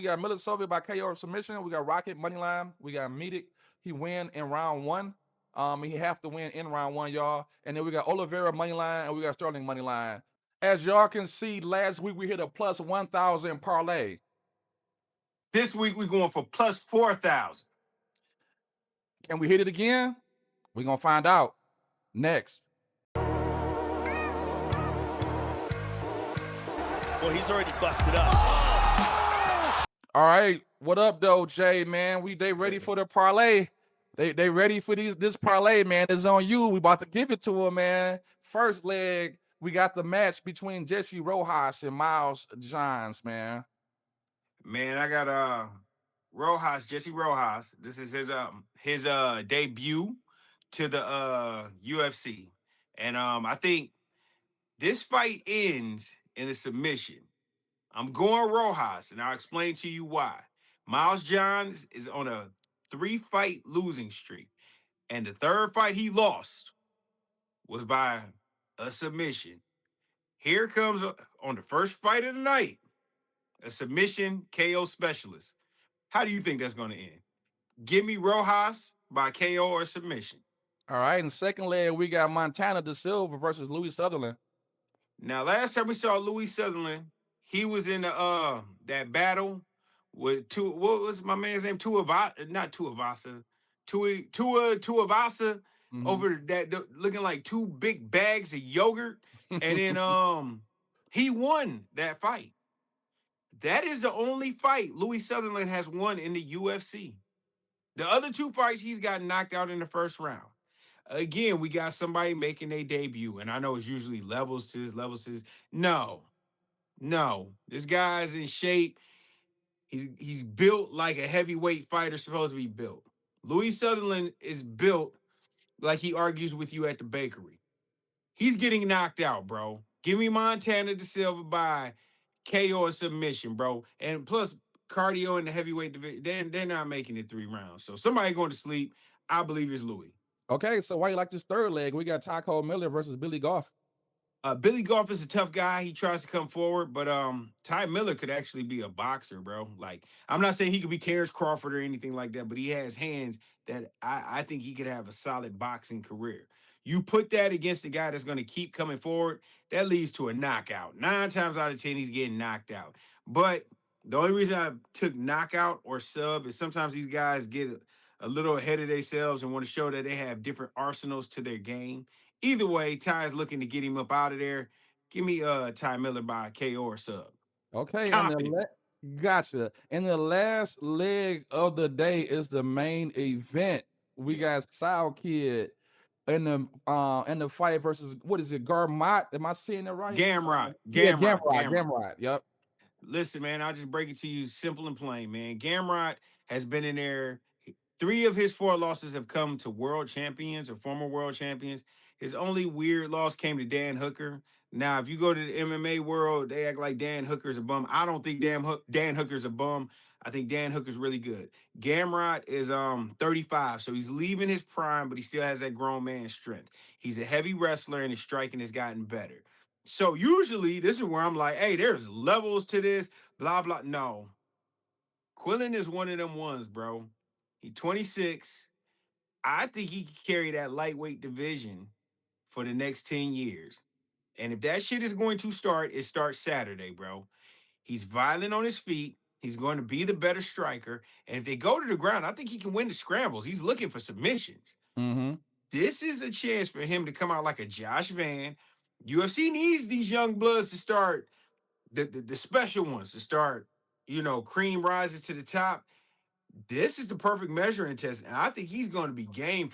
We got Military by KO or submission. We got Rocket moneyline. We got Medic. He win in round one. He have to win in round one, y'all. And then we got Oliveira moneyline and we got Sterling moneyline. As y'all can see, last week we hit a plus 1,000 parlay. This week we're going for plus 4,000. Can we hit it again? We're gonna find out next. Well, he's already busted up. All right, what up, though, Jay? Man, they ready for the parlay. They ready for this parlay, man. It's on you. We about to give it to him, man. First leg, we got the match between Jesse Rojas and Miles Johns, man. Man, I got Rojas, Jesse Rojas. This is his debut to the UFC. And I think this fight ends in a submission. I'm going Rojas, and I'll explain to you why. Miles Johns is on a 3-fight losing streak, and the third fight he lost was by a submission. Here comes on the first fight of the night, a submission KO specialist. How do you think that's going to end? Give me Rojas by KO or submission. All right, in the second leg, we got Montana Da Silva versus Louis Sutherland. Now, last time we saw Louis Sutherland, he was in the that battle with what was my man's name? Tuivasa over that looking like two big bags of yogurt. And then he won that fight. That is the only fight Louis Sutherland has won in the UFC. The other two fights, he's got knocked out in the first round. Again, we got somebody making their debut, and I know it's usually levels to this. No. This guy's in shape. He's built like a heavyweight fighter's supposed to be built. Louis Sutherland is built like he argues with you at the bakery. He's getting knocked out, bro. Give me Montana Da Silva by KO or submission, bro. And plus, cardio in the heavyweight division, they're not making it 3 rounds. So somebody going to sleep, I believe it's Louis. Okay, so why you like this third leg? We got Taco Miller versus Billy Goff. Billy Goff is a tough guy. He tries to come forward, but Ty Miller could actually be a boxer, bro. Like, I'm not saying he could be Terrence Crawford or anything like that, but he has hands that I think he could have a solid boxing career. You put that against a guy that's going to keep coming forward, that leads to a knockout. 9 times out of 10, he's getting knocked out. But the only reason I took knockout or sub is sometimes these guys get a little ahead of themselves and want to show that they have different arsenals to their game. Either way, Ty is looking to get him up out of there. Give me Ty Miller by KO or sub. Okay, gotcha. And the last leg of the day is the main event. We got Salkilld in the fight versus what is it, Gamrot? Am I saying that right? Gamrot. Gamrot. Yep. Listen, man, I'll just break it to you simple and plain, man. Gamrot has been in there. 3 of his 4 losses have come to world champions or former world champions. His only weird loss came to Dan Hooker. Now, if you go to the MMA world, they act like Dan Hooker's a bum. I don't think Dan Hooker's a bum. I think Dan Hooker's really good. Gamrot is 35, so he's leaving his prime, but he still has that grown man strength. He's a heavy wrestler, and his striking has gotten better. So usually, this is where I'm like, hey, there's levels to this, blah, blah. No. Quillen is one of them ones, bro. He's 26. I think he can carry that lightweight division for the next 10 years. And if that shit is going to start, it starts Saturday, bro. He's violent on his feet. He's going to be the better striker. And if they go to the ground, I think he can win the scrambles. He's looking for submissions. Mm-hmm. This is a chance for him to come out like a Josh Van. UFC needs these young bloods to start, the special ones to start, cream rises to the top. This is the perfect measuring test, and I think he's going to be game.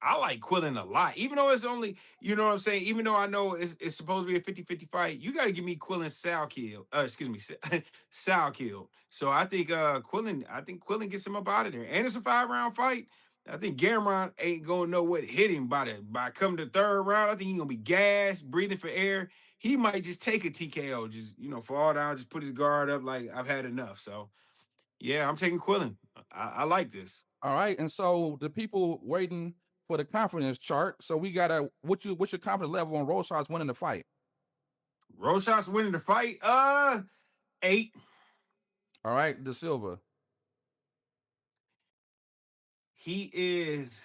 I like Quillen a lot, even though it's only, you know what I'm saying? Even though I know it's supposed to be a 50-50 fight, you got to give me Quillen Salkilld. Salkilld. So I think Quillen gets him up out of there. And it's a 5-round fight. I think Gamrot ain't going to know what hit him by coming to the 3rd round. I think he's going to be gassed, breathing for air. He might just take a TKO, just, fall down, just put his guard up like I've had enough. So, yeah, I'm taking Quillen. I like this. All right, and so the people waiting for the confidence chart. So we got what's your confidence level on Rojas winning the fight? Rojas winning the fight? 8. All right, De Silva. He is,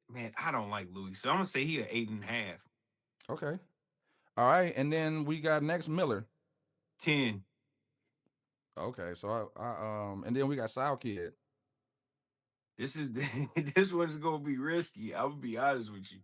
man, I don't like Louis, so I'm gonna say he an 8.5. Okay. All right, and then we got next Miller. 10. Okay, so and then we got Salkilld. This is this one's gonna be risky. I'm gonna be honest with you.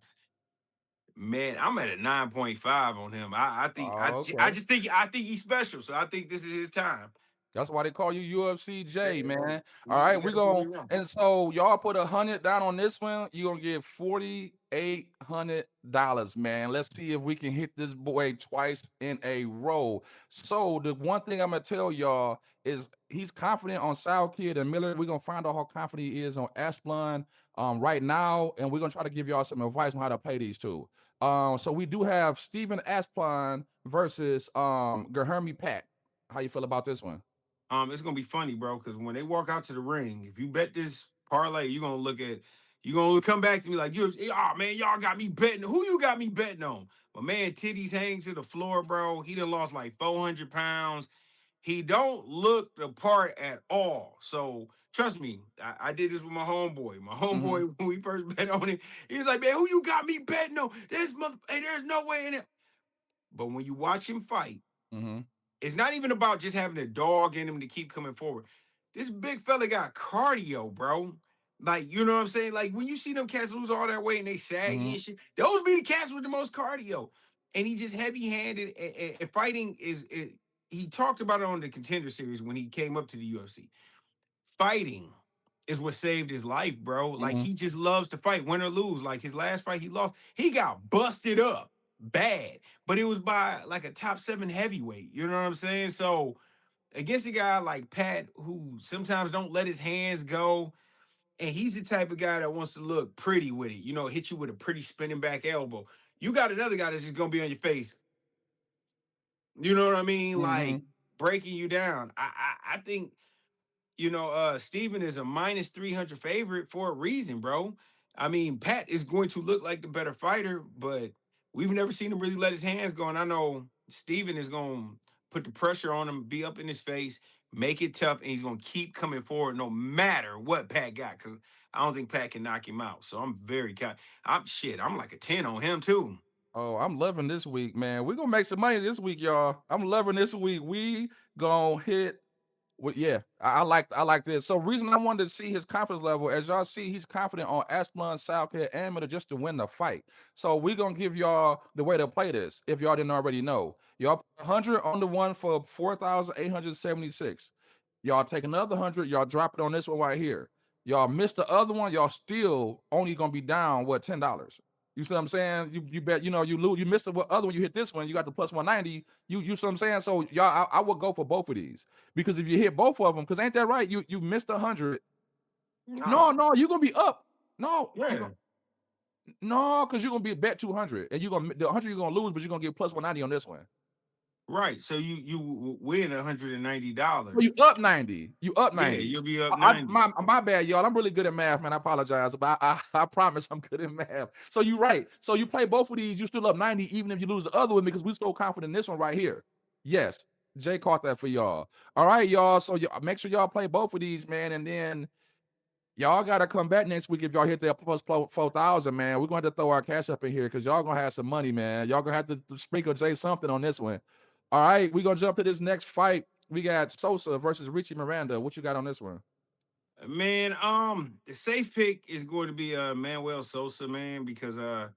Man, I'm at a 9.5 on him. I think Oh, I okay. just think I think he's special. So I think this is his time. That's why they call you UFC J, man. All You right, we gotta prove going me wrong. and so y'all put 100 down on this one. You gonna get $4,800, man. Let's see if we can hit this boy twice in a row. So the one thing I'm gonna tell y'all is he's confident on Salkilld and Miller. We're gonna find out how confident he is on Asplund right now, and we're gonna try to give y'all some advice on how to play these two. So we do have Stephen Asplund versus Gerhermy Pat. How you feel about this one? It's gonna be funny, bro, because when they walk out to the ring, if you bet this parlay, you're gonna come back to me like oh man, y'all got me betting. Who you got me betting on? But man, titties hang to the floor, bro. He done lost like 400 pounds. He don't look the part at all. So trust me, I did this with my homeboy. My Mhm, homeboy, when we first bet on it, he was like, man, who you got me betting on? There's no way in it. But when you watch him fight, mhm, it's not even about just having a dog in him to keep coming forward. This big fella got cardio, bro. Like, you know what I'm saying? Like, when you see them cats lose all that weight and they saggy mhm, and shit, those be the cats with the most cardio. And he just heavy-handed and fighting he talked about it on the Contender Series when he came up to the UFC. Fighting is what saved his life, bro. Like, mhm, he just loves to fight, win or lose. Like, his last fight he lost, he got busted up bad, but it was by like a top 7 heavyweight. You know what I'm saying? So against a guy like Pat, who sometimes don't let his hands go, and he's the type of guy that wants to look pretty with it, hit you with a pretty spinning back elbow. You got another guy that's just gonna be on your face. You know what I mean? Like mhm. breaking you down. I think Steven is a minus 300 favorite for a reason, bro. I mean, Pat is going to look like the better fighter, but we've never seen him really let his hands go. And I know Steven is going to put the pressure on him, be up in his face, make it tough, and he's going to keep coming forward no matter what Pat got, because I don't think Pat can knock him out. So I'm very I'm like a 10 on him too. Oh, I'm loving this week, man. We're gonna make some money this week, y'all. I'm loving this week. We gonna hit. Well, yeah, I like this. So reason I wanted to see his confidence level, as y'all see, he's confident on Asplund, Salkilld, and Miller just to win the fight. So we're gonna give y'all the way to play this. If y'all didn't already know, y'all put 100 on the one for 4,876. Y'all take another 100. Y'all drop it on this one right here. Y'all miss the other one. Y'all still only gonna be down $10. You see what I'm saying? You bet, you lose, you missed the other one, you hit this one, you got the plus 190. You see what I'm saying? So y'all, I would go for both of these. Because if you hit both of them, because ain't that right? You missed 100. No, No, you're gonna be up. No, you yeah, gonna no, because you're gonna be bet 200, and you're gonna the 100 you're gonna lose, but you're gonna get plus 190 on this one. right. So you win Well, $190. you up 90. You up Yeah, 90. you'll be up I 90. my bad, y'all. I'm really good at math, man. I apologize, but I promise I'm good at math. So you're right. So you play both of these, you still up 90, even if you lose the other one, because we're so confident in this one right here. Yes, Jay caught that for y'all. All right, y'all. So make sure y'all play both of these, man, and then y'all gotta come back next week if y'all hit that plus 4,000, man. We're gonna have to throw our cash up in here because y'all gonna have some money, man. Y'all gonna have to sprinkle Jay something on this one. All right, we're gonna jump to this next fight. We got Sosa versus Richie Miranda. What you got on this one? Man, the safe pick is going to be Manuel Sosa, man, because I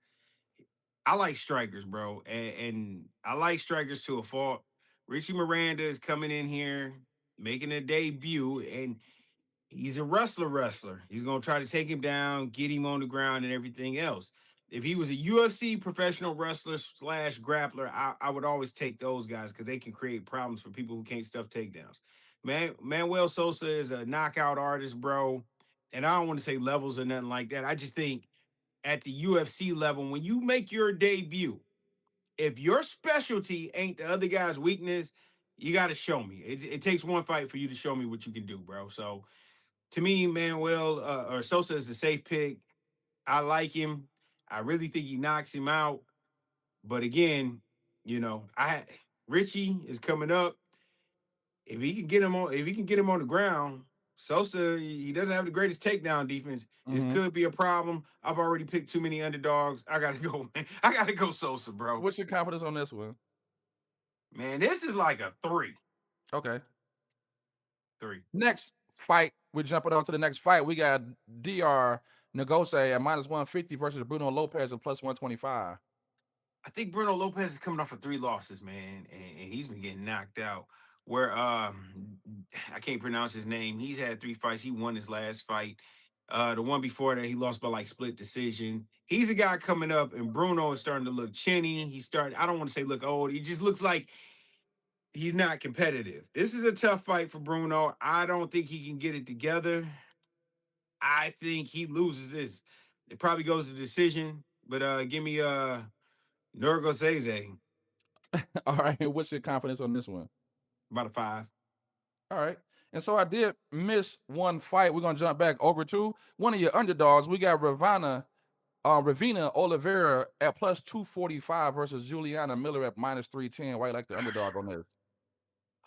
like strikers, bro, and I like strikers to a fault. Richie Miranda is coming in here making a debut, and he's a wrestler. He's gonna try to take him down, get him on the ground, and everything else. If he was a UFC professional wrestler slash grappler, I would always take those guys because they can create problems for people who can't stuff takedowns. Manuel Sosa is a knockout artist, bro. And I don't want to say levels or nothing like that. I just think at the UFC level, when you make your debut, if your specialty ain't the other guy's weakness, you got to show me. It takes one fight for you to show me what you can do, bro. So to me, Manuel or Sosa is the safe pick. I like him. I really think he knocks him out. But again, I Richie is coming up. if he can get him on the ground, Sosa, he doesn't have the greatest takedown defense. This Mm-hmm. could be a problem. I've already picked too many underdogs. I gotta go, man. I gotta go Sosa, bro. What's your confidence on this one? Man, this is like a 3. Okay. 3. Next fight, we're jumping on to the next fight. We got Dr. Negose at -150 versus Bruno Lopez at +125. I think Bruno Lopez is coming off of 3 losses, man, and he's been getting knocked out. Where I can't pronounce his name. He's had 3 fights. He won his last fight. The one before that, he lost by like split decision. He's a guy coming up, and Bruno is starting to look chinny. He's starting, I don't want to say look old. He just looks like he's not competitive. This is a tough fight for Bruno. I don't think he can get it together. I think he loses this. It probably goes to decision, but give me Nurgosese. All right. What's your confidence on this one? About a 5. All right. And so I did miss one fight. We're gonna jump back over to one of your underdogs. We got Ravina Oliveira at +245 versus Juliana Miller at -310. Why you like the underdog on this?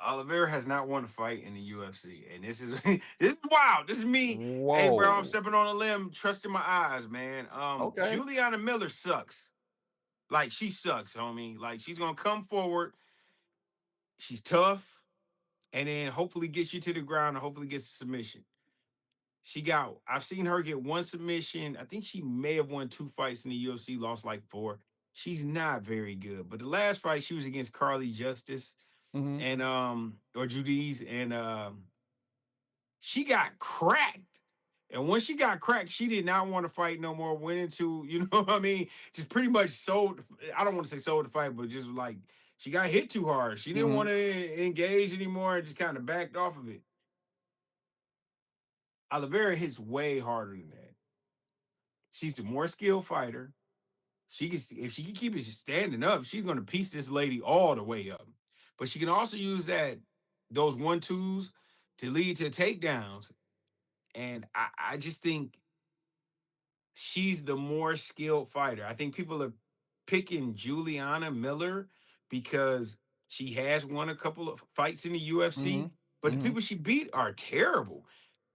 Oliveira has not won a fight in the UFC, and this is this is wild. This is me. Hey, bro, I'm Whoa. stepping on a limb, trusting my eyes, man. Okay. Juliana Miller sucks. Like she sucks, homie. Like she's gonna come forward. She's tough, and then hopefully gets you to the ground and hopefully gets a submission. I've seen her get one submission. I think she may have won 2 fights in the UFC, lost like 4. She's not very good. But the last fight, she was against Carly Justice Mm-hmm. and or Judiz, and she got cracked. And when she got cracked, she did not want to fight no more. Went into, you know what I mean? Just pretty much sold. I don't want to say sold the fight, but just like she got hit too hard. She didn't Mm-hmm. want to engage anymore and just kind of backed off of it. Oliveira hits way harder than that. She's the more skilled fighter. She can, if she can keep it standing up, she's going to piece this lady all the way up. But she can also use those 1-2s to lead to takedowns. And I just think she's the more skilled fighter. I think people are picking Juliana Miller because she has won a couple of fights in the UFC, Mm-hmm. but the Mm-hmm. people she beat are terrible.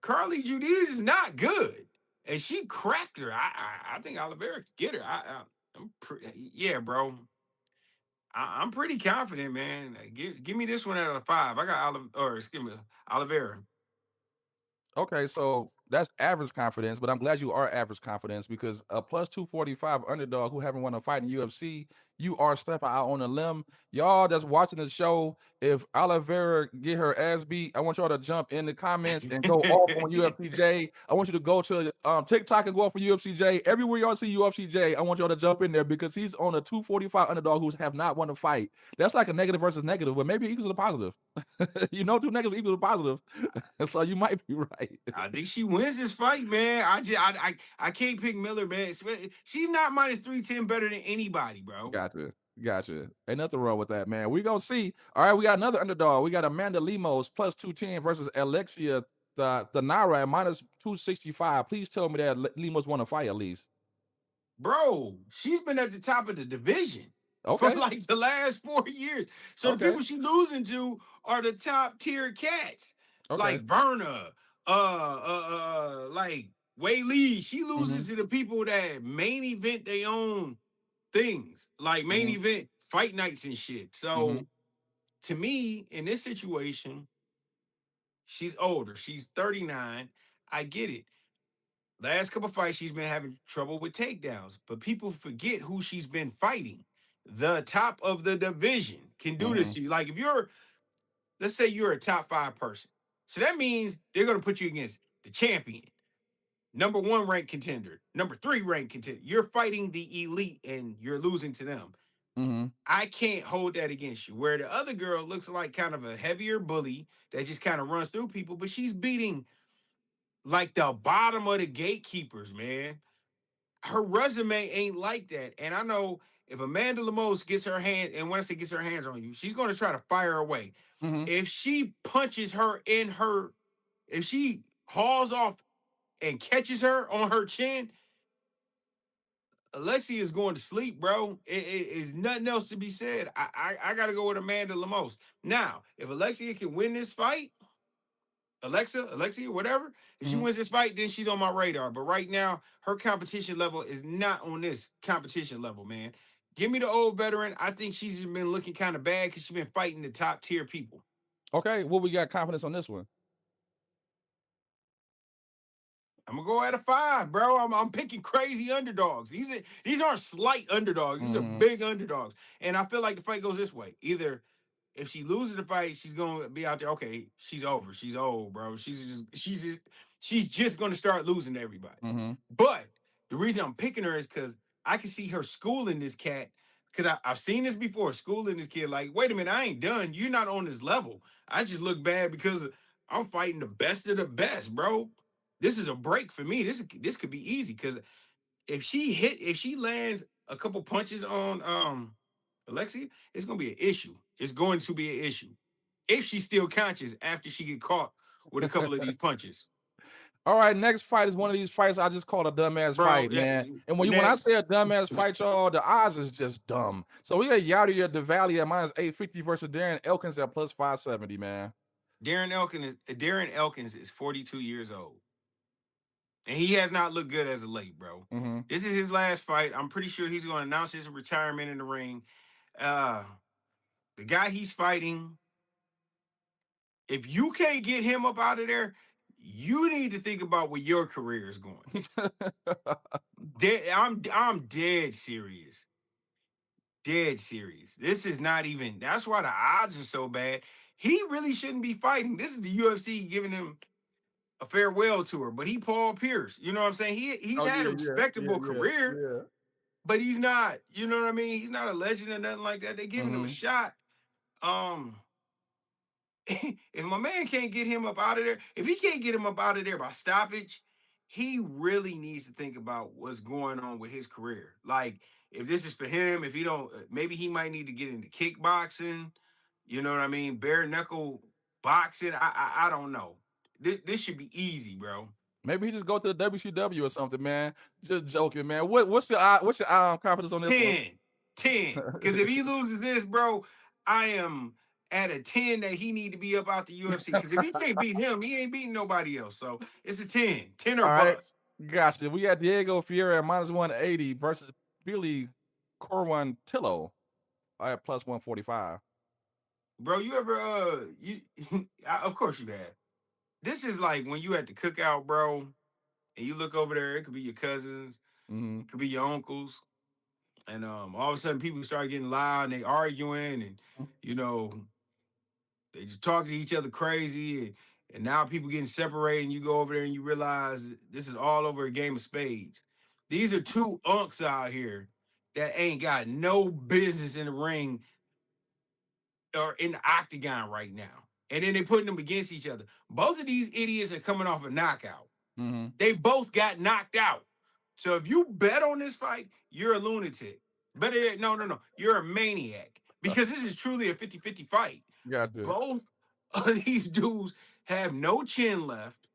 Carly Judiz is not good, and she cracked her. I think Oliveira could get her. Yeah, bro. I'm pretty confident, man. Give me this one out of 5. I got Oliveira. Okay, so that's average confidence, but I'm glad you are average confidence because a +245 underdog who haven't won a fight in UFC, you are stepping out on a limb. Y'all that's watching the show, if Oliveira get her ass beat, I want y'all to jump in the comments and go off on UFCJ. I want you to go to TikTok and go off on UFCJ. Everywhere y'all see UFCJ, I want y'all to jump in there because he's on a 245 underdog who have not won a fight. That's like a negative versus negative, but maybe it equals a positive. You know, 2 negatives equals a positive. So you might be right. I think she wins this fight, man. I can't pick Miller, man. She's not -310 better than anybody, bro. Gotcha. Gotcha. Ain't nothing wrong with that, man. We gonna see. All right, we got another underdog. We got Amanda Lemos +210 versus Alexia the Naira at -265. Please tell me that Lemos won a fight at least. Bro, she's been at the top of the division for Okay. like the last 4 years. So the Okay. people she losing to are the top tier cats, Okay. like Verna, like Wei Lee. She Mm-hmm. loses to the people that main event they own things, like main Mm-hmm. event fight nights and shit. Mm-hmm. So to me, in this situation, she's older. She's 39. I get it. Last couple fights, she's been having trouble with takedowns, but people forget who she's been fighting. The top of the division can do Mm-hmm. this to you. Like if let's say you're a top 5 person. So that means they're going to put you against the champion, number 1 ranked contender, number 3 ranked contender. You're fighting the elite and you're losing to them. Mm-hmm. I can't hold that against you. Where the other girl looks like kind of a heavier bully that just kind of runs through people, but she's beating like the bottom of the gatekeepers, man. Her resume ain't like that. And I know if Amanda Lemos gets her hand, and when I say gets her hands on you, she's going to try to fire away. Mm-hmm. If she punches her if she hauls off and catches her on her chin, Alexia is going to sleep, bro. It is nothing else to be said. I got to go with Amanda Lemos. Now, if Alexia can win this fight, Alexia, whatever, if she wins this fight, then she's on my radar. But right now, her competition level is not on this competition level, man. Give me the old veteran. I think she's been looking kind of bad because she's been fighting the top tier people. Okay, what we got confidence on this one? I'm gonna go at a 5, bro. I'm picking crazy underdogs. These aren't slight underdogs. These are big underdogs. And I feel like the fight goes this way. Either if she loses the fight, she's gonna be out there. Okay, she's over. She's old, bro. She's just gonna start losing to everybody. But the reason I'm picking her is because I can see her schooling this cat. Because I've seen this before, schooling this kid. Like, wait a minute, I ain't done. You're not on this level. I just look bad because I'm fighting the best of the best, bro. This is a break for me. This could be easy because if she lands a couple punches on Alexia, it's gonna be an issue. It's going to be an issue if she's still conscious after she get caught with a couple of these punches. All right, next fight is one of these fights I just called a dumbass fight, man. And when I say a dumbass fight, y'all, the odds is just dumb. So we got Yadir Devali at -850 versus Darren Elkins at +570, man. Darren Elkins is 42 years old. And he has not looked good as of late, bro. This is his last fight. I'm pretty sure he's going to announce his retirement in the ring. The guy he's fighting, if you can't get him up out of there, you need to think about where your career is going. I'm dead serious. Dead serious. This is not even, that's why the odds are so bad. He really shouldn't be fighting. This is the UFC giving him a farewell tour, but he Paul Pierce. You know what I'm saying? He's had a respectable career, but he's not, you know what I mean? He's not a legend or nothing like that. They're giving him a shot. If my man can't get him up out of there, if he can't get him up out of there by stoppage, he really needs to think about what's going on with his career. Like, if this is for him, if he don't, maybe he might need to get into kickboxing. You know what I mean? Bare knuckle boxing. I don't know. This should be easy, bro. Maybe he just go to the WCW or something, man. Just joking, man. What's your confidence on this one? 10. Because if he loses this, bro, I am at a 10 that he need to be up out the UFC. Because if he can't beat him, he ain't beating nobody else. So it's a 10. 10 or bust. Gotcha. We got Diego Fiera at -180 versus Billy Corwantillo at +145. Bro, you ever of course you have. This is like when you at the cookout, bro, and you look over there, it could be your cousins, it could be your uncles. And all of a sudden people start getting loud and they arguing and you know, they just talking to each other crazy and now people getting separated and you go over there and you realize this is all over a game of spades. These are two unks out here that ain't got no business in the ring or in the octagon right now. And then they putting them against each other. Both of these idiots are coming off a knockout. They both got knocked out. So if you bet on this fight, you're a lunatic. But no. You're a maniac. Because this is truly a 50-50 fight. Both of these dudes have no chin left.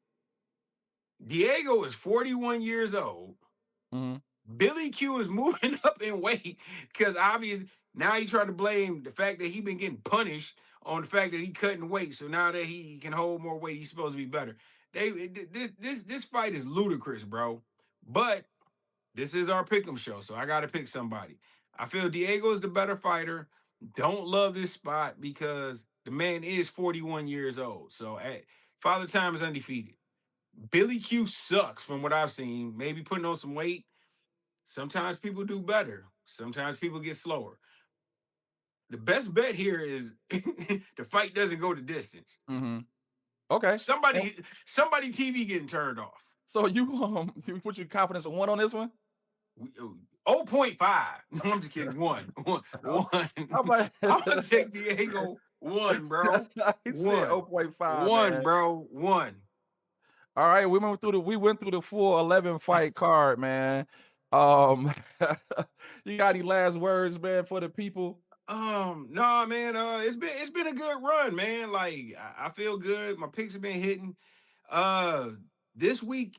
Diego is 41 years old. Billy Q is moving up in weight because obviously now he trying to blame the fact that he been getting punished on the fact that he cutting weight. So now that he can hold more weight, he's supposed to be better. This fight is ludicrous, bro. But this is our pick'em show, so I got to pick somebody. I feel Diego is the better fighter. Don't love this spot because the man is 41 years old. So Father Time is undefeated. Billy Q sucks from what I've seen. Maybe putting on some weight. Sometimes people do better. Sometimes people get slower. The best bet here is the fight doesn't go the distance. Okay. Somebody TV getting turned off. So you put your confidence on one on this one? 0.5. No, I'm just kidding. One. I'm gonna take Diego 1, bro. He said 0.5. 1, bro. 1. All right, we went through the full 11 fight card, man. You got any last words, man, for the people? No, man. It's been a good run, man. Like I feel good. My picks have been hitting. This week,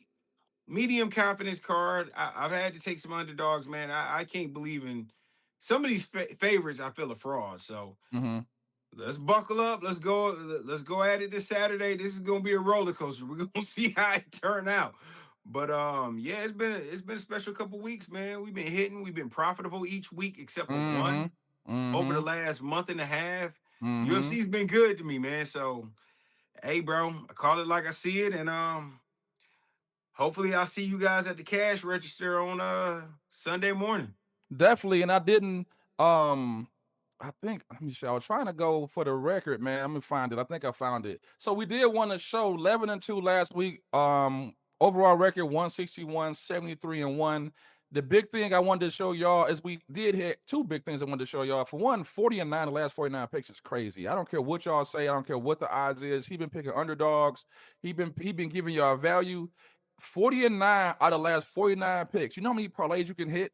medium confidence card. I've had to take some underdogs, man. I can't believe in some of these favorites. I feel a fraud. So Mm-hmm. let's buckle up. Let's go. Let's go at it this Saturday. This is gonna be a roller coaster. We're gonna see how it turn out. But yeah, it's been a special couple weeks, man. We've been hitting. We've been profitable each week except for Mm-hmm. one over the Mm-hmm. last month and a half. Mm-hmm. UFC's been good to me, man. So hey, bro, I call it like I see it, and hopefully I'll see you guys at the cash register on Sunday morning. Definitely, and I didn't. I think let me see. I was trying to go for the record, man. Let me find it. I think I found it. So we did want to show 11-2 last week. Overall record 161, 73-1. The big thing I wanted to show y'all is we did hit two big things I wanted to show y'all. For one, 40-9, the last 49 picks is crazy. I don't care what y'all say. I don't care what the odds is. He been picking underdogs. He been giving y'all value. 40-9 out of the last 49 picks. You know how many parlays you can hit?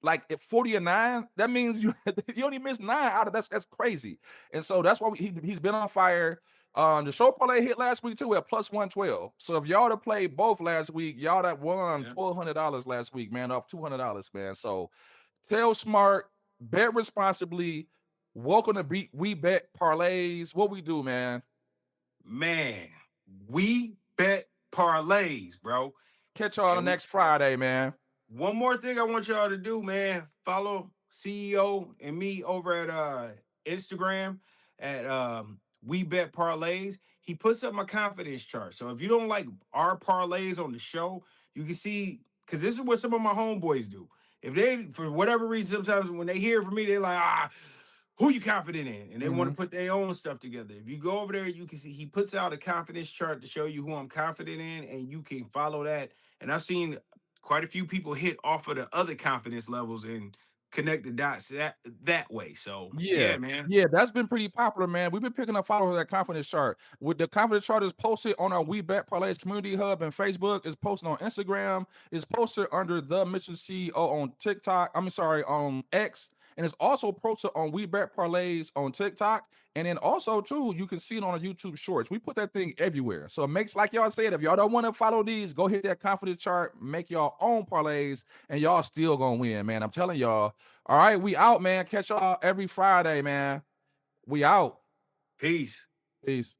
Like at 40-9, that means you only missed 9 out of that's crazy. And so that's why he's been on fire. The show parlay hit last week too at plus 112. So if y'all have played both last week, y'all that won $1,200 last week, man, off $200, man. So tell smart, bet responsibly. Welcome to We Bet Parlays. What we do, man. Man, we bet parlays, bro. Catch y'all And next Friday, man. one more thing I want y'all to do, man. Follow CEO and me over at Instagram at We Bet Parlays. He puts up my confidence chart. So if you don't like our parlays on the show, you can see because this is what some of my homeboys do. If they, for whatever reason, sometimes when they hear from me, they're like, who you confident in? And they want to put their own stuff together. If you go over there, you can see he puts out a confidence chart to show you who I'm confident in, and you can follow that. And I've seen quite a few people hit off of the other confidence levels and connect the dots that way. So Yeah. yeah, man. Yeah, that's been pretty popular, man. We've been picking up followers of that confidence chart. With the confidence chart is posted on our We Bet Parlays community hub and Facebook. It's posted on Instagram. It's posted under the Mr. CEO on TikTok. On X. And it's also posted on We Bet Parlays on TikTok. And then also, too, you can see it on the YouTube Shorts. We put that thing everywhere. So it makes, like y'all said, if y'all don't want to follow these, go hit that confidence chart, make your own parlays, and y'all still gonna win, man. I'm telling y'all. All right, we out, man. Catch y'all every Friday, man. We out. Peace. Peace.